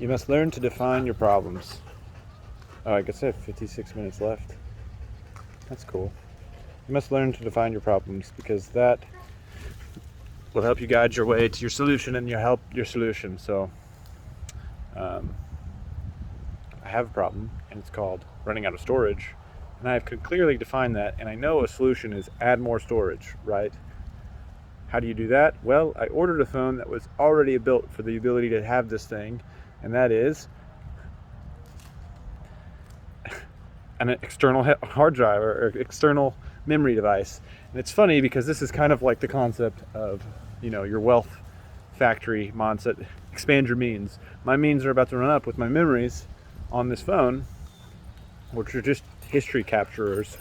You must learn to define your problems. Oh, I guess I have 56 minutes left. That's cool. You must learn to define your problems because that will help you guide your way to your solution and help your solution. So, I have a problem, and it's called running out of storage. And I could clearly define that, and I know a solution is add more storage, right? How do you do that? Well, I ordered a phone that was already built for the ability to have this thing, and that is an external hard drive or external memory device. And it's funny because this is kind of like the concept of, your wealth factory mindset. Expand your means. My means are about to run up with my memories on this phone, which are just history capturers,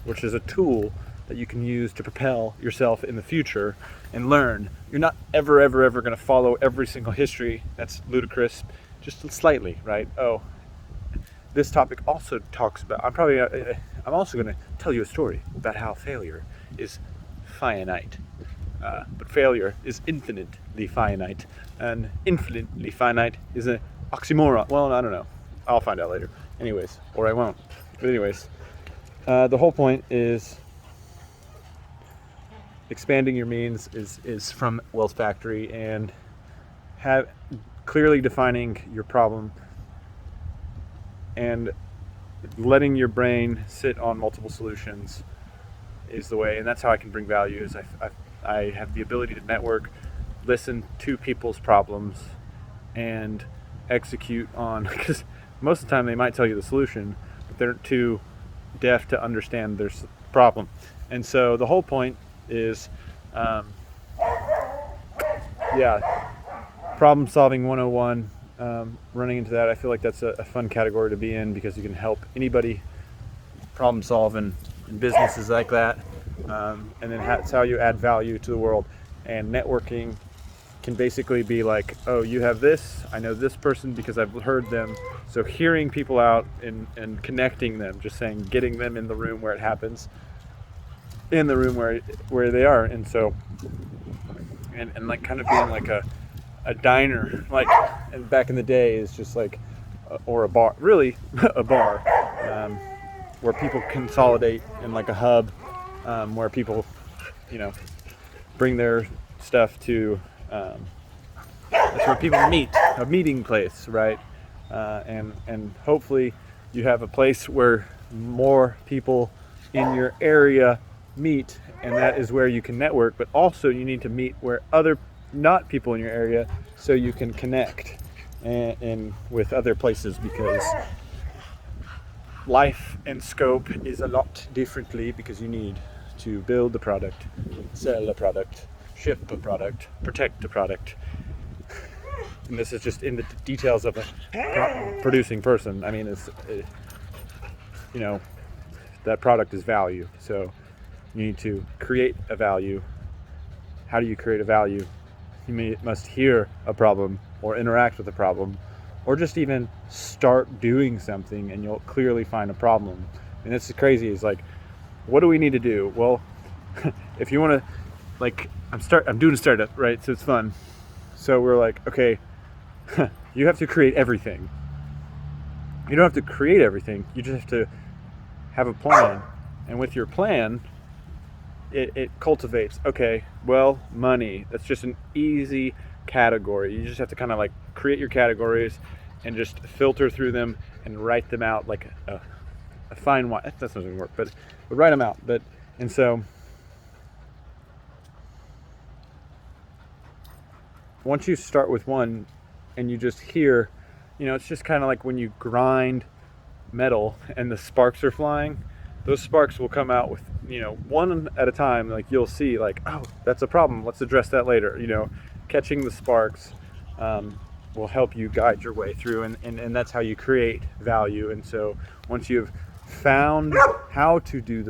which is a tool that you can use to propel yourself in the future and learn. You're not ever going to follow every single history. That's ludicrous. Just slightly, right? Oh, this topic also talks about, I'm also going to tell you a story about how failure is finite. But failure is infinitely finite, and infinitely finite is an oxymoron. Well, I don't know. I'll find out later. Anyways, or I won't. But anyways, the whole point is expanding your means is from Wealth Factory, and clearly defining your problem and letting your brain sit on multiple solutions is the way. And that's how I can bring value. Is I have the ability to network, listen to people's problems, and execute on, because most of the time they might tell you the solution, but they're too deaf to understand their problem. And so the whole point is, problem solving 101. Running into that, I feel like that's a fun category to be in because you can help anybody problem solve in businesses like that. And then that's how you add value to the world. And networking can basically be like, oh, you have this, I know this person because I've heard them. So hearing people out and connecting them, just saying, getting them in the room where it happens, in the room where they are. And so, and like kind of being like a diner, like, and back in the day is just like, or a bar, really a bar, where people consolidate in like a hub, where people, bring their stuff to, that's where people meet, a meeting place, right? And hopefully you have a place where more people in your area meet, and that is where you can network, but also you need to meet where other not people in your area so you can connect and with other places, because life and scope is a lot differently, because you need to build the product, sell a product, ship a product, protect a product. And this is just in the details of a producing person. I mean, that product is value. So you need to create a value. How do you create a value? You must hear a problem or interact with a problem, or just even start doing something, and you'll clearly find a problem. And this is crazy. It's like, what do we need to do? Well, if you want to, like, I'm doing a startup, right? So it's fun. So we're like, okay, you have to create everything. You don't have to create everything. You just have to have a plan. And with your plan, it cultivates, okay, well, money, that's just an easy category. You just have to kind of like create your categories and just filter through them and write them out like a fine wine. That's not going to work, but write them out. And so once you start with one and you just hear, it's just kind of like when you grind metal and the sparks are flying. Those sparks will come out with, one at a time. Like, you'll see, like, oh, that's a problem, let's address that later. Catching the sparks will help you guide your way through, and that's how you create value. And so once you've found how to do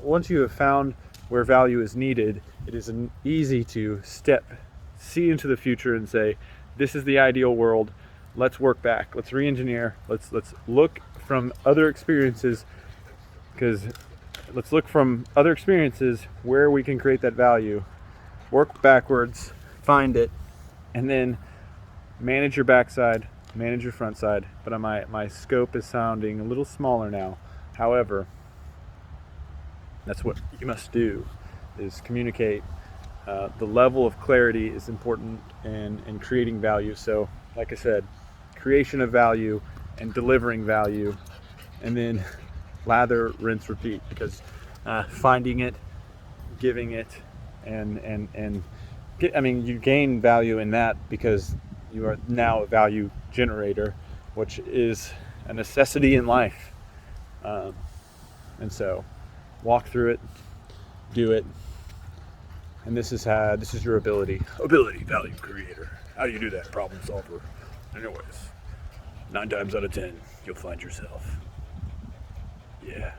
once you have found where value is needed, it is easy to see into the future and say, this is the ideal world. Let's work back. Let's re-engineer. Let's look from other experiences, where we can create that value. Work backwards, find it, and then manage your backside, manage your front side, but my scope is sounding a little smaller now. However, that's what you must do, is communicate. The level of clarity is important in creating value. So like I said, creation of value and delivering value, and then lather, rinse, repeat, because finding it, giving it, and you gain value in that because you are now a value generator, which is a necessity in life. And so walk through it, do it, and this is your ability value creator. How do you do that? Problem solver. Anyways, 9 times out of 10 you'll find yourself. Yeah.